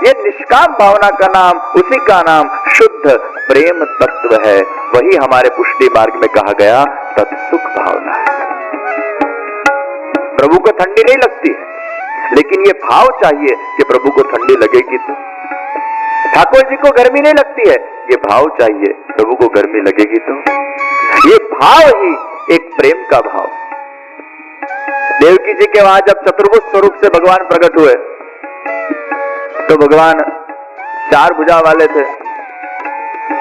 ये निष्काम भावना का नाम, उसी का नाम शुद्ध प्रेम तत्व है। वही हमारे पुष्टि मार्ग में कहा गया तत्सुख भावना है। प्रभु को ठंडी नहीं लगती है, लेकिन ये भाव चाहिए कि प्रभु को ठंडी लगेगी तो। ठाकुर जी को गर्मी नहीं लगती है, ये भाव चाहिए प्रभु को गर्मी लगेगी तो। ये भाव ही एक प्रेम का भाव। देवकी जी के वहां जब चतुर्भुज स्वरूप से भगवान प्रकट हुए तो भगवान 4 भुजा वाले थे।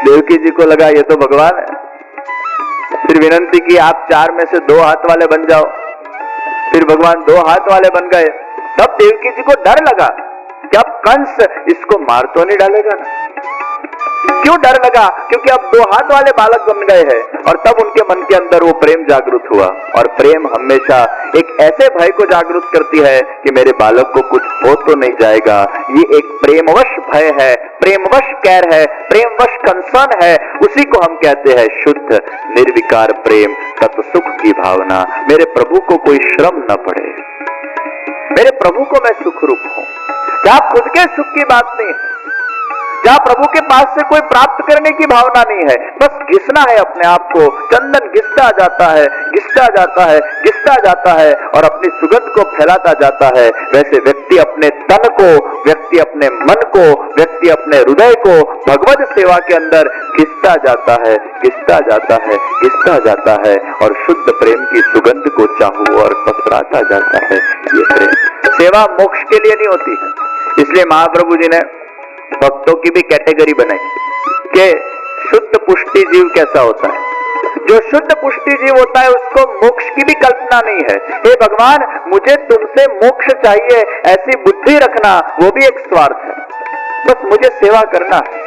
देवकी जी को लगा ये तो भगवान है। फिर विनंती की आप 4 में से 2 हाथ वाले बन जाओ। फिर भगवान 2 हाथ वाले बन गए। तब देवकी जी को डर लगा कि अब कंस इसको मार तो नहीं डालेगा ना। क्यों डर लगा? क्योंकि अब 2 हाथ वाले बालक बन गए हैं। और तब उनके मन के अंदर वो प्रेम जागृत हुआ। और प्रेम हमेशा एक ऐसे भय को जागृत करती है कि मेरे बालक को कुछ हो तो नहीं जाएगा। ये एक प्रेमवश भय है, प्रेमवश कैर है, प्रेमवश कंसर्न है। उसी को हम कहते हैं शुद्ध निर्विकार प्रेम, तत्सुख की भावना। मेरे प्रभु को कोई श्रम न पड़े, मेरे प्रभु को मैं सुख रूप हूं। क्या खुद के सुख की बात नहीं है, क्या प्रभु के पास से कोई प्राप्त करने की भावना नहीं है। बस घिसना है अपने आप को। चंदन घिसता जाता है, घिसता जाता है, घिसता जाता है और अपनी सुगंध को फैलाता जाता है। वैसे व्यक्ति अपने तन को, व्यक्ति अपने मन को, व्यक्ति अपने हृदय को भगवत सेवा के अंदर घिसता जाता है, घिसता जाता है, घिसता जाता है और शुद्ध प्रेम की सुगंध को चाहू और पसराता जाता है। ये प्रेम सेवा मोक्ष के लिए नहीं होती है। इसलिए महाप्रभु जी ने भक्तों की भी कैटेगरी बनाई कि शुद्ध पुष्टि जीव कैसा होता है। जो शुद्ध पुष्टि जीव होता है उसको मोक्ष की भी कल्पना नहीं है। हे भगवान, मुझे तुमसे मोक्ष चाहिए ऐसी बुद्धि रखना, वो भी एक स्वार्थ है। बस मुझे सेवा करना है,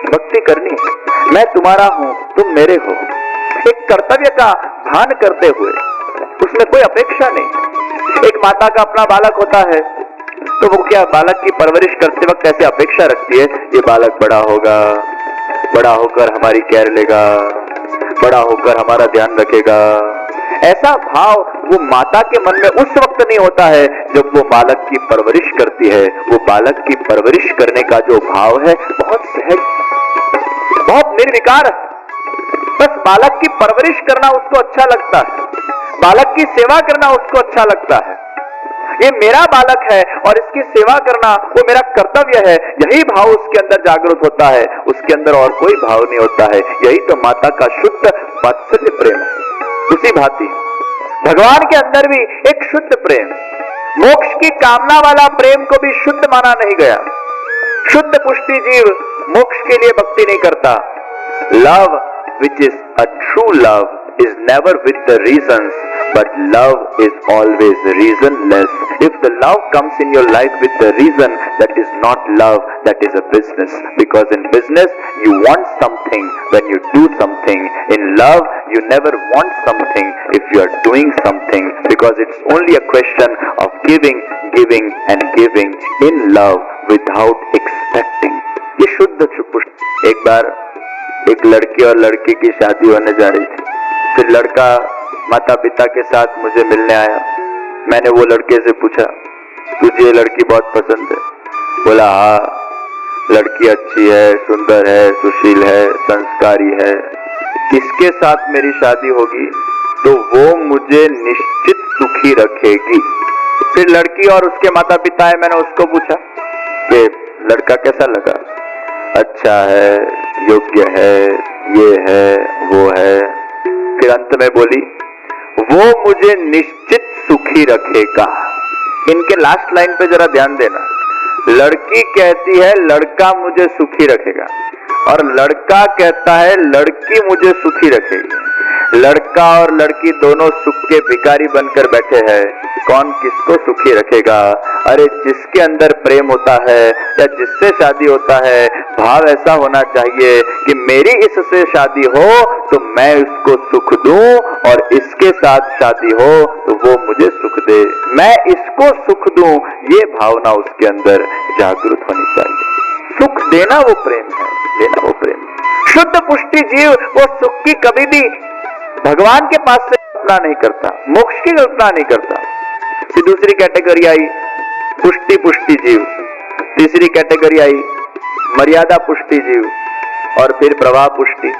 भक्ति करनी है। मैं तुम्हारा हूं, तुम मेरे हो। एक कर्तव्य का भान करते हुए, उसमें कोई अपेक्षा नहीं। एक माता का अपना बालक होता है तो वो क्या बालक की परवरिश करते वक्त ऐसे अपेक्षा रखती है, ये बालक बड़ा होगा, बड़ा होकर हमारी केयर लेगा, बड़ा होकर हमारा ध्यान रखेगा। ऐसा भाव वो माता के मन में उस वक्त नहीं होता है जब वो बालक की परवरिश करती है। वो बालक की परवरिश करने का जो भाव है बहुत सहज, बहुत निर्विकार है। बस बालक की परवरिश करना उसको अच्छा लगता है, बालक की सेवा करना उसको अच्छा लगता है। ये मेरा बालक है और इसकी सेवा करना वो मेरा कर्तव्य है। यही भाव उसके अंदर जागृत होता है, उसके अंदर और कोई भाव नहीं होता है। यही तो माता का शुद्ध वात्सल्य प्रेम है। उसी भांति भगवान के अंदर भी एक शुद्ध प्रेम, मोक्ष की कामना वाला प्रेम को भी शुद्ध माना नहीं गया। शुद्ध पुष्टि जीव मोक्ष के लिए भक्ति नहीं करता। Love which is a true love is never with the reasons, but love is always reasonless. If the love comes in your life with the reason, that is not love, that is a business. Because in business you want something when you do something. In love you never want something if you are doing something, because it's only a question of giving, giving and giving in love without expecting. ये शुद्ध पुष्टि। एक बार एक लड़की और लड़के की शादी होने जा रही थी। फिर लड़का माता पिता के साथ मुझे मिलने आया। मैंने वो लड़के से पूछा, तुझे ये लड़की बहुत पसंद है? बोला हाँ, लड़की अच्छी है, सुंदर है, सुशील है, संस्कारी है। किसके साथ मेरी शादी होगी तो वो मुझे निश्चित सुखी रखेगी। फिर लड़की और उसके माता पिता है, मैंने उसको पूछा कि लड़का कैसा लगा? अच्छा है, योग्य है, ये है, वो है। फिर अंत में बोली, वो मुझे निश्चित सुखी रखेगा। इनके लास्ट लाइन पे जरा ध्यान देना। लड़की कहती है लड़का मुझे सुखी रखेगा और लड़का कहता है लड़की मुझे सुखी रखेगी। लड़का और लड़की दोनों सुख के भिखारी बनकर बैठे हैं। कौन किसको सुखी रखेगा? अरे जिसके अंदर प्रेम होता है या जिससे शादी होता है, भाव ऐसा होना चाहिए कि मेरी इससे शादी हो तो मैं इसको सुख दूं और इसके साथ शादी हो तो वो मुझे सुख दे, मैं इसको सुख दूं। ये भावना उसके अंदर जागृत होनी चाहिए। सुख देना वो प्रेम है, देना वो प्रेम। शुद्ध पुष्टि जीव वो सुख की कभी भी भगवान के पास से कल्पना नहीं करता, मोक्ष की कल्पना नहीं करता। फिर दूसरी कैटेगरी आई पुष्टि जीव। तीसरी कैटेगरी आई मर्यादा पुष्टि जीव, और फिर प्रवाह पुष्टि।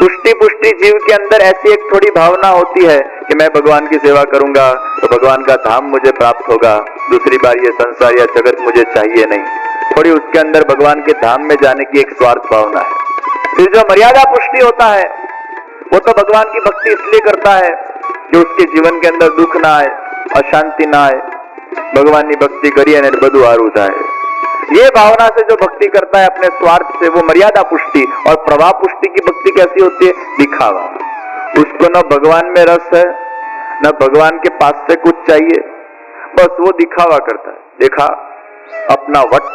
पुष्टि जीव के अंदर ऐसी एक थोड़ी भावना होती है कि मैं भगवान की सेवा करूंगा तो भगवान का धाम मुझे प्राप्त होगा, दूसरी बार ये संसार या जगत मुझे चाहिए नहीं। थोड़ी उसके अंदर भगवान के धाम में जाने की एक स्वार्थ भावना है। फिर जो मर्यादा पुष्टि होता है वो तो भगवान की भक्ति इसलिए करता है कि उसके जीवन के अंदर दुख ना आए, अशांति ना आए, भगवान की भक्ति करिए नहीं बधु हारू जाए। ये भावना से जो भक्ति करता है अपने स्वार्थ से, वो मर्यादा पुष्टि। और प्रवाह पुष्टि की भक्ति कैसी होती है? दिखावा। उसको न भगवान में रस है, न भगवान के पास से कुछ चाहिए, बस वो दिखावा करता है। देखा अपना वट,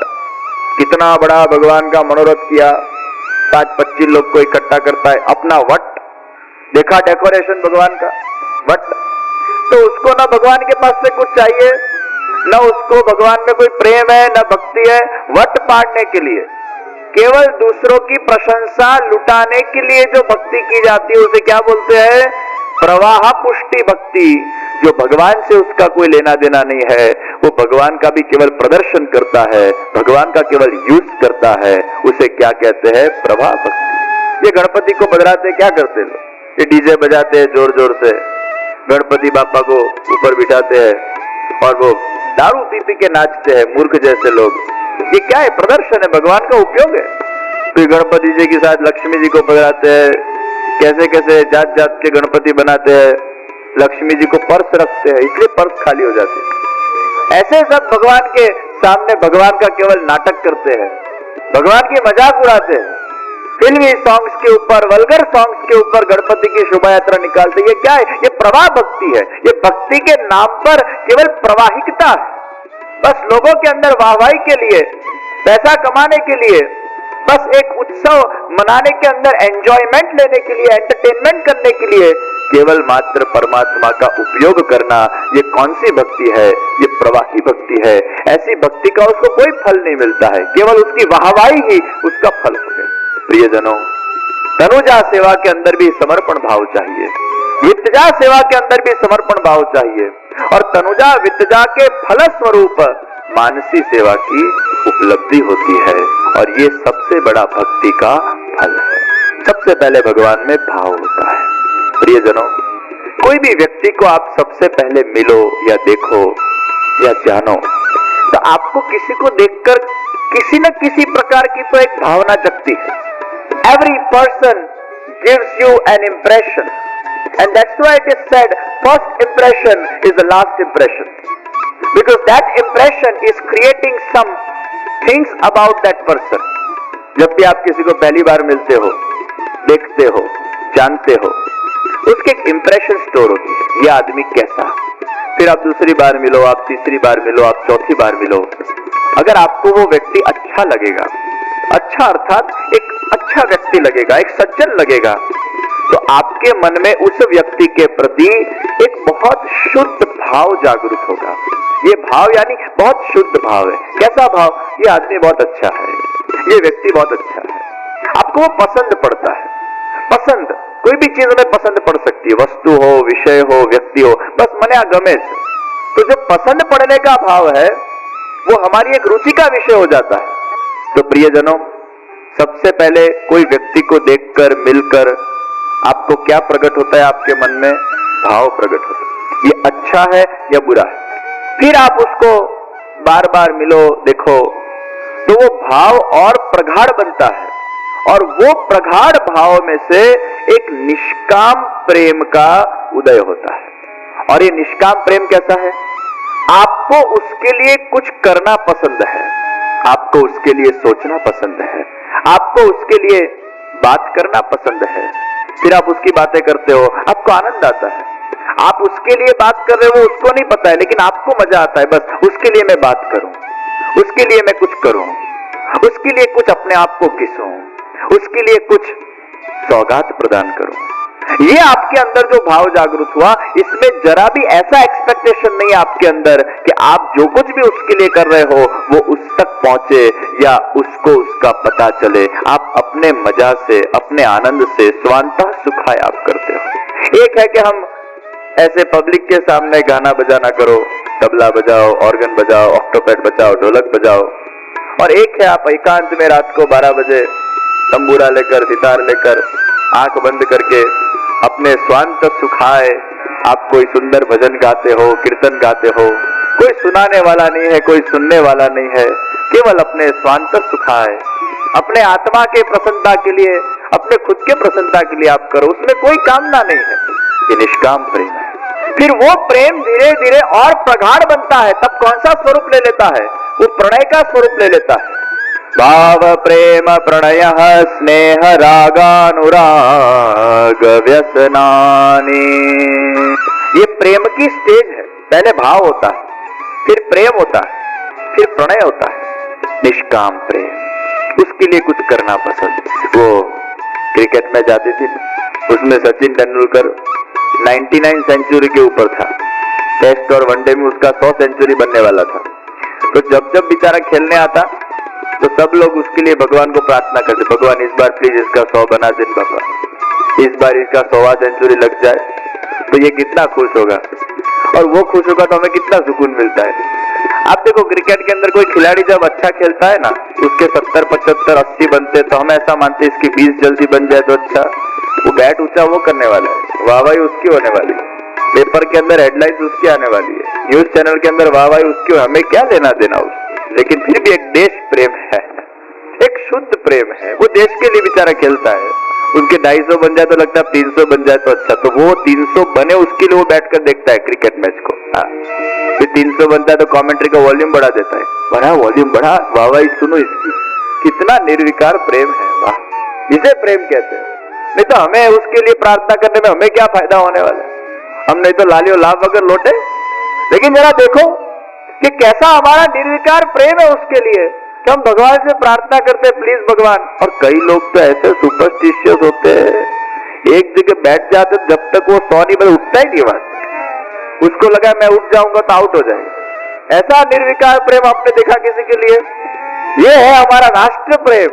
कितना बड़ा भगवान का मनोरथ किया, 5-25 लोग को इकट्ठा करता है, अपना वट देखा, डेकोरेशन भगवान का वट। तो उसको ना भगवान के पास से कुछ चाहिए, न उसको भगवान में कोई प्रेम है, न भक्ति है। वट पाड़ने के लिए, केवल दूसरों की प्रशंसा लुटाने के लिए जो भक्ति की जाती है उसे क्या बोलते हैं? प्रवाह पुष्टि भक्ति। जो भगवान से उसका कोई लेना देना नहीं है, वो भगवान का भी केवल प्रदर्शन करता है, भगवान का केवल यूज करता है, उसे क्या कहते हैं? प्रवाह भक्ति। ये गणपति को बजाते क्या करते लोग? ये डीजे बजाते हैं जोर जोर से, गणपति बापा को ऊपर बिठाते हैं और वो दारू पी के नाचते हैं, मूर्ख जैसे लोग। ये क्या है? प्रदर्शन है, भगवान का उपयोग है। फिर गणपति जी के साथ लक्ष्मी जी को बजाते हैं, कैसे कैसे जात जात के गणपति बनाते हैं, लक्ष्मी जी को पर्स रखते हैं, इसलिए पर्स खाली हो जाती है। ऐसे सब भगवान के सामने भगवान का केवल नाटक करते हैं, भगवान की मजाक उड़ाते हैं। फिल्मी सॉन्ग्स के ऊपर, वल्गर सॉन्ग्स के ऊपर गणपति की शोभा यात्रा निकालते। ये क्या है? ये प्रवाह भक्ति है। ये भक्ति के नाम पर केवल प्रवाहिकता है, बस लोगों के अंदर वाहवाही के लिए, पैसा कमाने के लिए, बस एक उत्सव मनाने के अंदर एंजॉयमेंट लेने के लिए, एंटरटेनमेंट करने के लिए केवल मात्र परमात्मा का उपयोग करना। ये कौन सी भक्ति है? ये प्रवाही भक्ति है। ऐसी भक्ति का उसको कोई फल नहीं मिलता है, केवल उसकी वाहवाही ही उसका फल है। प्रियजनों, तनुजा सेवा के अंदर भी समर्पण भाव चाहिए, वित्तजा सेवा के अंदर भी समर्पण भाव चाहिए, और तनुजा वित्तजा के फल स्वरूप मानसी सेवा की उपलब्धि होती है। और ये सबसे बड़ा भक्ति का फल है। सबसे पहले भगवान में भाव होता है। प्रियजनों, कोई भी व्यक्ति को आप सबसे पहले मिलो या देखो या जानो तो आपको किसी को देखकर किसी न किसी प्रकार की तो एक भावना जगती है। Every person gives you an impression, and that's why it is said first impression is the last impression, because that impression is creating some things about that person. जब भी आप किसी को पहली बार मिलते हो, देखते हो, जानते हो, उसके एक इंप्रेशन स्टोर होती है, ये आदमी कैसा। फिर आप दूसरी बार मिलो, आप तीसरी बार मिलो, आप चौथी बार मिलो, अगर आपको वो व्यक्ति अच्छा लगेगा, अच्छा अर्थात एक अच्छा व्यक्ति लगेगा, एक सज्जन लगेगा, तो आपके मन में उस व्यक्ति के प्रति एक बहुत शुद्ध भाव जागृत होगा। ये भाव यानी बहुत शुद्ध भाव है। कैसा भाव? ये आदमी बहुत अच्छा है, ये व्यक्ति बहुत अच्छा है, आपको वो पसंद पड़ता है। पसंद कोई भी चीज में पसंद पड़ सकती है, वस्तु हो, विषय हो, व्यक्ति हो, बस मने गमे से। तो जो पसंद पड़ने का भाव है वो हमारी एक रुचि का विषय हो जाता है। तो प्रियजनों, सबसे पहले कोई व्यक्ति को देखकर, मिलकर आपको क्या प्रकट होता है? आपके मन में भाव प्रकट होता है, ये अच्छा है या बुरा है। फिर आप उसको बार बार मिलो, देखो, तो वो भाव और प्रगाढ़ बनता है, और वो प्रगाढ़ भाव में से एक निष्काम प्रेम का उदय होता है। और ये निष्काम प्रेम कैसा है? आपको उसके लिए कुछ करना पसंद है, आपको उसके लिए सोचना पसंद है, आपको उसके लिए बात करना पसंद है। फिर आप उसकी बातें करते हो, आपको आनंद आता है। आप उसके लिए बात कर रहे हो, उसको नहीं पता है, लेकिन आपको मजा आता है, बस उसके लिए मैं बात करूं, उसके लिए मैं कुछ करूं, उसके लिए कुछ अपने आप को किसूं, उसके लिए कुछ सौगात प्रदान करूं। ये आपके अंदर जो भाव जागृत हुआ, इसमें जरा भी ऐसा एक्सपेक्टेशन नहीं आपके अंदर कि आप जो कुछ भी उसके लिए कर रहे हो वो उस तक पहुंचे या उसको उसका पता चले। आप अपने मजा से, अपने आनंद से, स्वांतः सुखाय आप करते हो। एक है कि हम ऐसे पब्लिक के सामने गाना बजाना करो, तबला बजाओ, ऑर्गन बजाओ, ऑक्टोपैड बजाओ, ढोलक बजाओ, और एक है आप एकांत में रात को 12 बजे तंबूरा लेकर, सितार लेकर, आंख बंद करके अपने स्वांत सुखाए आप कोई सुंदर भजन गाते हो, कीर्तन गाते हो। कोई सुनाने वाला नहीं है, कोई सुनने वाला नहीं है, केवल अपने स्वांत सुखाए, अपने आत्मा के प्रसन्नता के लिए, अपने खुद के प्रसन्नता के लिए आप करो, उसमें कोई कामना नहीं है। ये निष्काम प्रेम है। फिर वो प्रेम धीरे धीरे और प्रगाढ़ बनता है, तब कौन सा स्वरूप ले लेता है? वो प्रणय का स्वरूप ले लेता है। भाव प्रेम प्रणय स्नेह रागानुराग व्यसनानि। ये प्रेम की स्टेज है। पहले भाव होता है, फिर प्रेम होता है, फिर प्रणय होता है, निष्काम प्रेम। उसके लिए कुछ करना पसंद। वो क्रिकेट में जाती थी, उसमें सचिन तेंदुलकर 99 सेंचुरी के ऊपर था। टेस्ट और वनडे में उसका 100 सेंचुरी बनने वाला था। तो जब जब बेचारा खेलने आता तो सब लोग उसके लिए भगवान को प्रार्थना करते, भगवान इस बार प्लीज इसका 100 बना दे बाबा, इस बार इसका 100वां सेंचुरी लग जाए तो ये कितना खुश होगा, और वो खुश होगा तो हमें कितना सुकून मिलता है। आप देखो क्रिकेट के अंदर कोई खिलाड़ी जब अच्छा खेलता है ना, उसके 70, 75, 80 बनते तो हम ऐसा मानते हैं इसकी 20 जल्दी बन जाए तो अच्छा। वो बैट ऊंचा वो करने वाला है, वाहवाही उसकी होने वाली है, पेपर के अंदर हेडलाइंस उसकी आने वाली है, न्यूज चैनल के अंदर वाहवाही उसकी, हमें क्या लेना देना उसको। लेकिन फिर भी एक देश प्रेम है, एक शुद्ध प्रेम है। वो देश के लिए बेचारा खेलता है। उनके 250 बन जाए तो लगता है 300 बन जाए तो अच्छा, तो वो 300 बने उसके लिए वो बैठकर देखता है क्रिकेट मैच को। फिर 300 बनता है तो कमेंट्री का वॉल्यूम बढ़ा देता है, बढ़ा वॉल्यूम बढ़ा, वाहवाही सुनो इसकी। कितना निर्विकार प्रेम है, वाह! इसे प्रेम कहते हैं। नहीं तो हमें उसके लिए प्रार्थना करने में हमें क्या फायदा होने वाला है? हम नहीं तो लालियो लाभ वगैरह लौटे। लेकिन जरा देखो कि कैसा हमारा निर्विकार प्रेम है उसके लिए कि हम भगवान से प्रार्थना करते हैं, प्लीज भगवान। और कई लोग तो ऐसे सुपरस्टिशियस होते हैं, एक जगह बैठ जाते जब तक वो 100 नहीं बजे उठता ही नहीं वहां। उसको लगा मैं उठ जाऊंगा तो आउट हो जाएगा। ऐसा निर्विकार प्रेम आपने देखा किसी के लिए? ये है हमारा राष्ट्र प्रेम,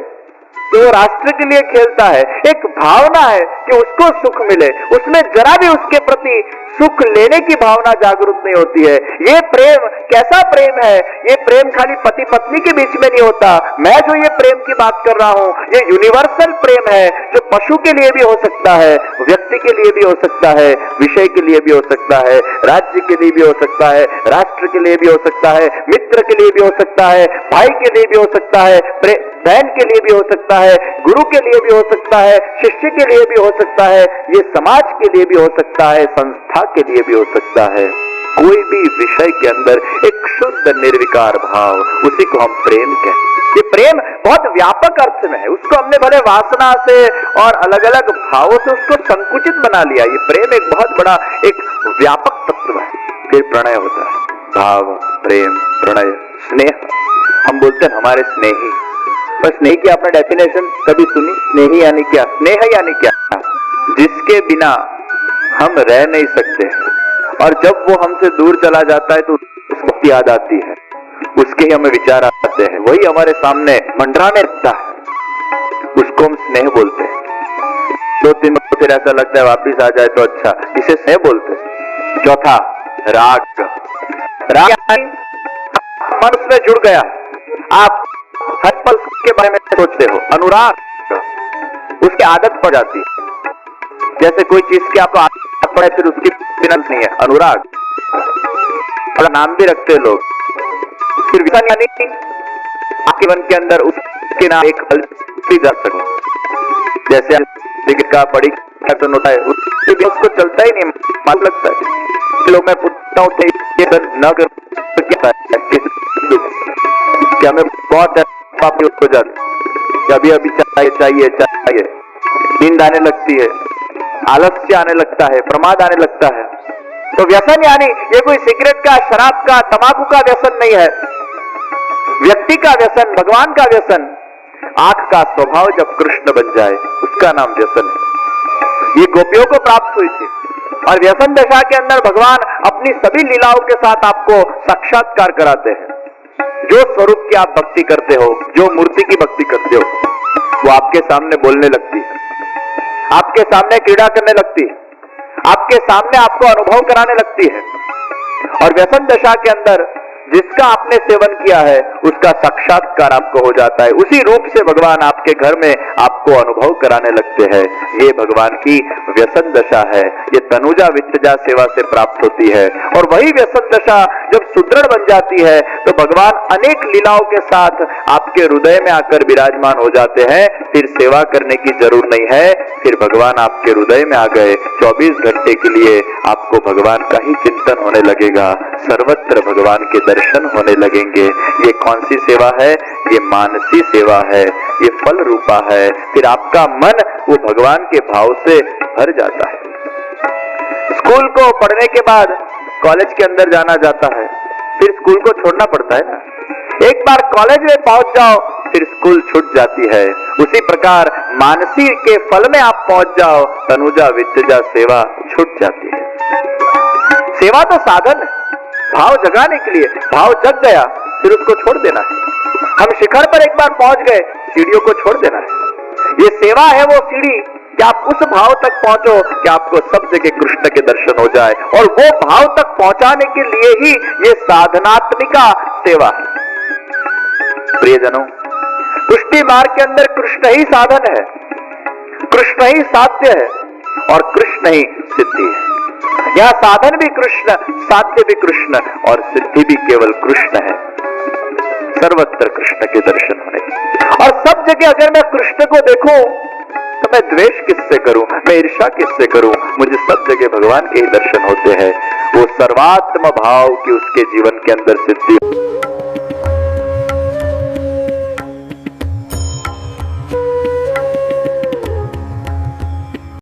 तो वो राष्ट्र के लिए खेलता है। एक भावना है कि उसको सुख मिले, उसमें जरा भी उसके प्रति सुख लेने की भावना जागरूक नहीं होती है। ये प्रेम कैसा प्रेम है? ये प्रेम खाली पति पत्नी के बीच में नहीं होता। मैं जो ये प्रेम की बात कर रहा हूं, ये यूनिवर्सल प्रेम है, जो पशु के लिए भी हो सकता है, व्यक्ति के लिए भी हो सकता है, विषय के लिए भी हो सकता है, राज्य के लिए भी हो सकता है, राष्ट्र के लिए भी हो सकता है, मित्र के लिए भी हो सकता है, भाई के लिए भी हो सकता है, बहन के लिए भी हो सकता है, गुरु के लिए भी हो सकता है, शिष्य के लिए भी हो सकता है, ये समाज के लिए भी हो सकता है, संस्था के लिए भी हो सकता है। कोई भी विषय के अंदर एक शुद्ध निर्विकार भाव, उसी को हम प्रेम कहते हैं। ये प्रेम बहुत व्यापक अर्थ में है, उसको हमने भले वासना से और अलग अलग भावों से उसको संकुचित बना लिया। ये प्रेम एक बहुत बड़ा एक व्यापक तत्व है। फिर प्रणय होता है, भाव, प्रेम, प्रणय, स्नेह। हम बोलते हैं हमारे स्नेही, पर स्नेह की आपने डेफिनेशन कभी सुनी? स्नेही यानी क्या? स्नेह यानी क्या? जिसके बिना हम रह नहीं सकते, और जब वो हमसे दूर चला जाता है तो उसको याद आती है, उसके ही हमें विचार आते हैं, वही हमारे सामने मंडराने लगता है, उसको हम स्नेह बोलते हैं। 2-3 बार फिर ऐसा लगता है वापिस आ जाए तो अच्छा, इसे स्नेह बोलते हैं। चौथा, राग। राग मन उसमें जुड़ गया, आप हर पल के बारे में सोचते हो। अनुराग, उसकी आदत पड़ जाती है, जैसे कोई चीज की आपको आदत पड़े फिर उसकी बिना नहीं है। अनुराग और नाम भी रखते हैं लोग। फिर यानी आपके मन के अंदर उसके नाम एक हल्दी जा सके, जैसे टिकट का पड़ी तो नोटा है, उसको चलता ही नहीं, मान लगता है। लोग मैं पूछता हूँ न कर क्या मैं बहुत हो जाती, अभी अभी चाहिए, नींद आने लगती है, आलस्य आने लगता है, प्रमाद आने लगता है। तो व्यसन यानी ये कोई सिगरेट का, शराब का, तंबाकू का व्यसन नहीं है, व्यक्ति का व्यसन, भगवान का व्यसन। आंख का स्वभाव जब कृष्ण बन जाए उसका नाम व्यसन है। ये गोपियों को प्राप्त हुई थी, और व्यसन दशा के अंदर भगवान अपनी सभी लीलाओं के साथ आपको साक्षात्कार कराते हैं। जो स्वरूप की आप भक्ति करते हो, जो मूर्ति की भक्ति करते हो, वो आपके सामने बोलने लगती है, आपके सामने क्रीड़ा करने लगती है, आपके सामने आपको अनुभव कराने लगती है। और व्यसन दशा के अंदर जिसका आपने आपने सेवन किया है उसका साक्षात्कार आपको हो जाता है, उसी रूप से भगवान आपके घर में आपको अनुभव कराने लगते हैं। ये भगवान की व्यसन दशा है, ये तनुजा वित्तजा सेवा से प्राप्त होती है। और वही व्यसन दशा जब सुदृढ़ बन जाती है तो भगवान अनेक लीलाओं के साथ आपके हृदय में आकर विराजमान हो जाते हैं। फिर सेवा करने की जरूरत नहीं है, फिर भगवान आपके हृदय में आ गए। 24 घंटे के लिए आपको भगवान का ही चिंतन होने लगेगा, सर्वत्र भगवान के दर्शन होने लगेंगे। ये कौन सी सेवा है? ये मानसी सेवा है, ये फल रूपा है। फिर आपका मन वो भगवान के भाव से भर जाता है। स्कूल को पढ़ने के बाद कॉलेज के अंदर जाना जाता है, फिर स्कूल को छोड़ना पड़ता है ना। एक बार कॉलेज में पहुंच जाओ फिर स्कूल छूट जाती है। उसी प्रकार मानसी के फल में आप पहुंच जाओ, तनुजा वित्तजा सेवा छूट जाती है। सेवा तो साधन है भाव जगाने के लिए, भाव जग गया फिर उसको छोड़ देना है। हम शिखर पर एक बार पहुंच गए, सीढ़ियों को छोड़ देना है। ये सेवा है वो सीढ़ी कि आप उस भाव तक पहुंचो कि आपको सब जगह कृष्ण के दर्शन हो जाए, और वो भाव तक पहुंचाने के लिए ही ये साधनात्मिका सेवा है। प्रियजनों, पुष्टि मार्ग के अंदर कृष्ण ही साधन है, कृष्ण ही साध्य है और कृष्ण ही सिद्धि है। यहां साधन भी कृष्ण, साध्य भी कृष्ण और सिद्धि भी केवल कृष्ण है। सर्वत्र कृष्ण के दर्शन होने, और सब जगह अगर मैं कृष्ण को देखूं तो मैं द्वेष किससे करूं, मैं ईर्ष्या किससे करूं? मुझे सब जगह भगवान के ही दर्शन होते हैं। वो सर्वात्म भाव की उसके जीवन के अंदर सिद्धि